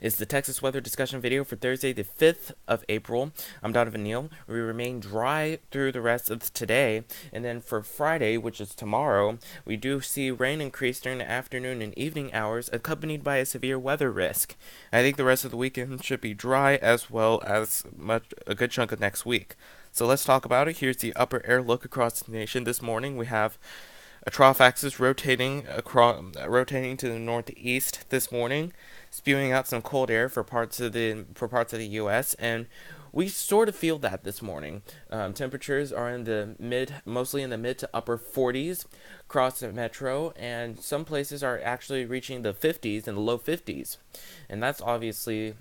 is the Texas weather discussion video for Thursday, the 5th of April. I'm Donovan Neal. We remain dry through the rest of today, and then for Friday, which is tomorrow, we do see rain increase during the afternoon and evening hours, accompanied by a severe weather risk. I think the rest of the weekend should be dry as well as a good chunk of next week. So let's talk about it. Here's the upper air look across the nation this morning. We have a trough axis rotating to the northeast this morning, spewing out some cold air for parts of the U.S. and we sort of feel that this morning. Temperatures are mostly in the mid to upper 40s across the metro, and some places are actually reaching the 50s and the low 50s, and that's obviously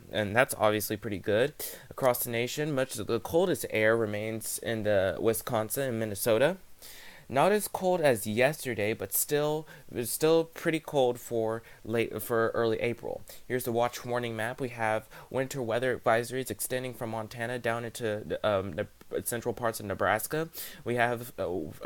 pretty good across the nation. Much of the coldest air remains in the Wisconsin and Minnesota. Not as cold as yesterday, but it's still pretty cold for early April. Here's the watch warning map. We have winter weather advisories extending from Montana down into the central parts of Nebraska. We have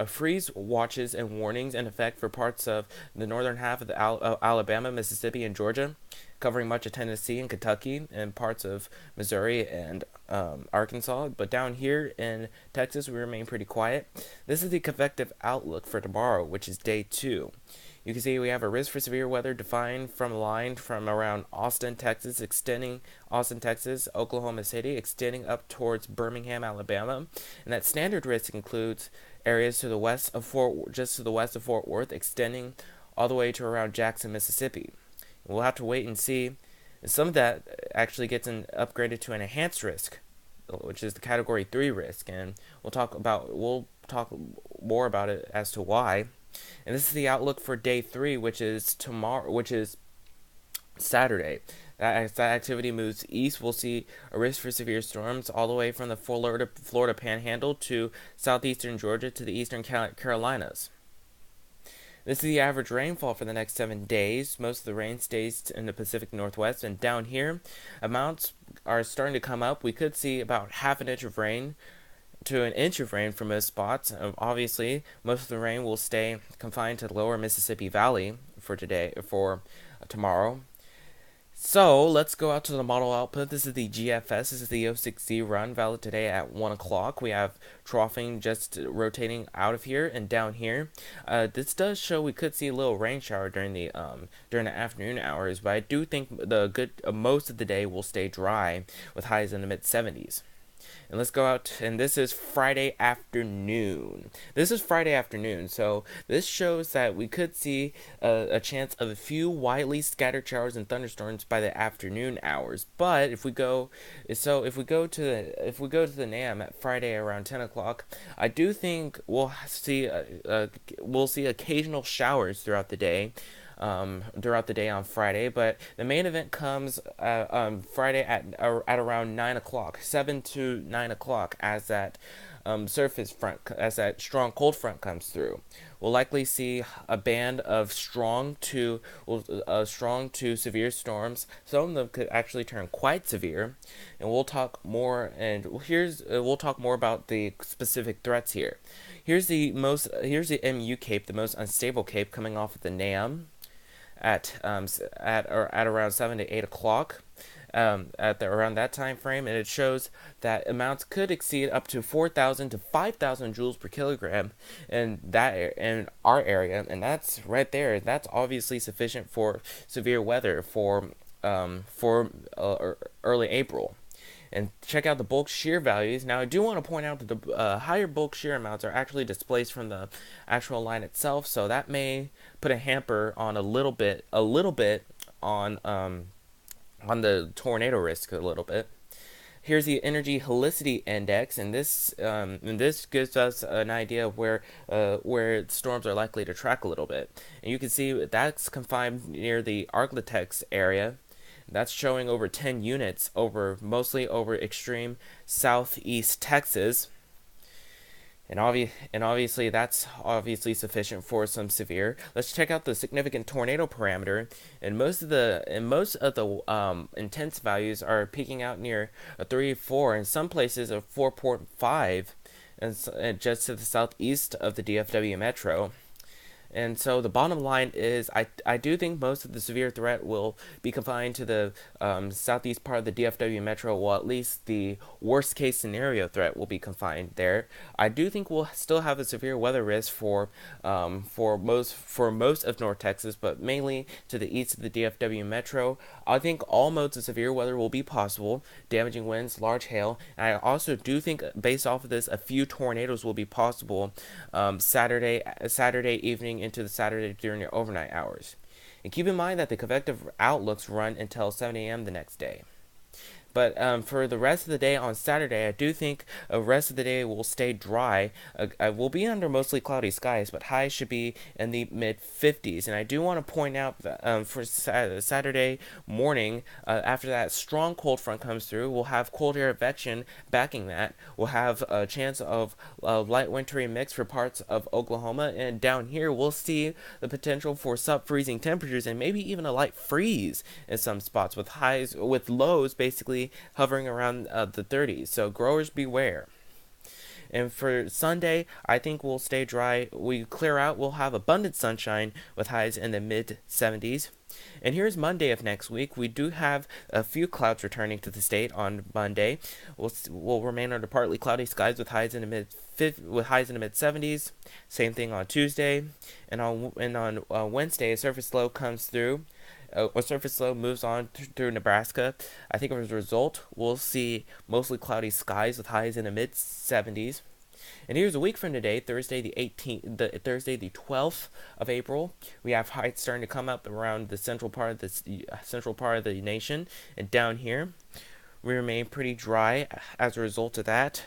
freeze watches and warnings in effect for parts of the northern half of Alabama, Mississippi, and Georgia, covering much of Tennessee and Kentucky and parts of Missouri and Arkansas. But down here in Texas, we remain pretty quiet. This is the convective outlook for tomorrow, which is day 2. You can see we have a risk for severe weather defined from a line from around Austin, Texas, Oklahoma City, extending up towards Birmingham, Alabama. And that standard risk includes areas to the west of Fort Worth, extending all the way to around Jackson, Mississippi. We'll have to wait and see. Some of that actually gets upgraded to an enhanced risk, which is the Category 3 risk, and we'll talk more about it as to why. And this is the outlook for day 3, which is tomorrow, which is Saturday. As that activity moves east, we'll see a risk for severe storms all the way from the Florida Panhandle to southeastern Georgia to the eastern Carolinas. This is the average rainfall for the next 7 days. Most of the rain stays in the Pacific Northwest, and down here, amounts are starting to come up. We could see about half an inch of rain to an inch of rain for most spots. Obviously, most of the rain will stay confined to the lower Mississippi Valley for tomorrow. So let's go out to the model output. This is the GFS. This is the 06Z run, valid today at 1 o'clock. We have troughing just rotating out of here and down here. This does show we could see a little rain shower during the afternoon hours, but I do think most of the day will stay dry with highs in the mid 70s. And let's go out, and this is Friday afternoon. So this shows that we could see a chance of a few widely scattered showers and thunderstorms by the afternoon hours. But if we go to the NAM at Friday around 10 o'clock, I do think we'll see occasional showers throughout the day on Friday, but the main event comes Friday at around 9 o'clock, 7 to 9 o'clock, as that strong cold front comes through. We'll likely see a band of strong to severe storms. Some of them could actually turn quite severe, and we'll talk more. And we'll talk more about the specific threats here. Here's the MU Cape, the most unstable cape, coming off of the NAM at around 7 to 8 o'clock around that time frame, and it shows that amounts could exceed up to 4,000 to 5,000 joules per kilogram in our area, and that's right there. That's obviously sufficient for severe weather for early April. And check out the bulk shear values. Now, I do want to point out that the higher bulk shear amounts are actually displaced from the actual line itself, so that may put a hamper on a little bit on the tornado risk a little bit. Here's the energy helicity index, and this gives us an idea of where storms are likely to track a little bit. And you can see that's confined near the Arklatex area. That's showing over 10 units mostly over extreme southeast Texas. And obviously that's obviously sufficient for some severe. Let's check out the significant tornado parameter. And most of the intense values are peaking out near a 3 or 4, in some places a 4.5, and just to the southeast of the DFW metro. And so the bottom line is, I do think most of the severe threat will be confined to the southeast part of the DFW metro. Well, at least the worst case scenario threat will be confined there. I do think we'll still have a severe weather risk for most of North Texas, but mainly to the east of the DFW metro. I think all modes of severe weather will be possible, damaging winds, large hail, and I also do think, based off of this, a few tornadoes will be possible Saturday evening into the Saturday during the overnight hours. And keep in mind that the convective outlooks run until 7 a.m. the next day. But for the rest of the day on Saturday, I do think the rest of the day will stay dry. We'll be under mostly cloudy skies, but highs should be in the mid 50s. And I do want to point out that for Saturday morning, after that strong cold front comes through, we'll have cold air advection backing that. We'll have a chance of light wintry mix for parts of Oklahoma. And down here, we'll see the potential for sub-freezing temperatures and maybe even a light freeze in some spots, with lows basically hovering around the 30s. So growers beware. And for Sunday, I think we'll stay dry. We clear out. We'll have abundant sunshine with highs in the mid 70s. And here's Monday of next week. We do have a few clouds returning to the state on Monday. We'll remain under partly cloudy skies with highs in the mid 70s. Same thing on Tuesday, and on Wednesday, a surface low comes through. A surface low moves on through Nebraska. I think as a result, we'll see mostly cloudy skies with highs in the mid 70s. And here's a week from today, Thursday the 12th of April. We have highs starting to come up around the central part of the nation, and down here, we remain pretty dry as a result of that,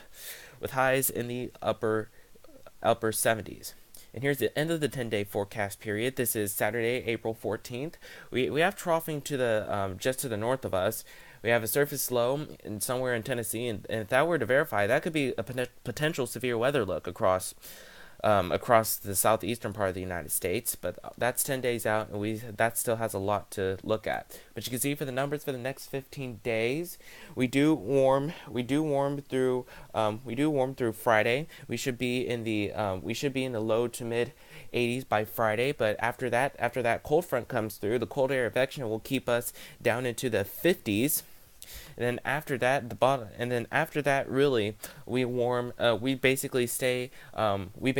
with highs in the upper 70s. And here's the end of the 10-day forecast period. This is Saturday, April 14th. We have troughing to the just to the north of us. We have a surface low somewhere in Tennessee, and if that were to verify, that could be a potential severe weather look across the southeastern part of the United States. But that's 10 days out, and that still has a lot to look at. But you can see for the numbers for the next 15 days, we do warm through Friday. We should be in the low to mid 80s by Friday. But after that cold front comes through, the cold air advection will keep us down into the 50s. And then after that, really, we basically stay in the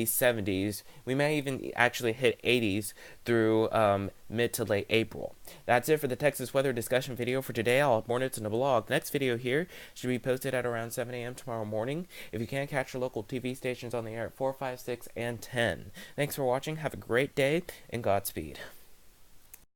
70s. We may even actually hit 80s through mid to late April. That's it for the Texas weather discussion video for today. I'll have more notes in the blog. Next video here should be posted at around 7 a.m. tomorrow morning. If you can't catch your local TV stations on the air at 4, 5, 6, and 10. Thanks for watching. Have a great day, and Godspeed.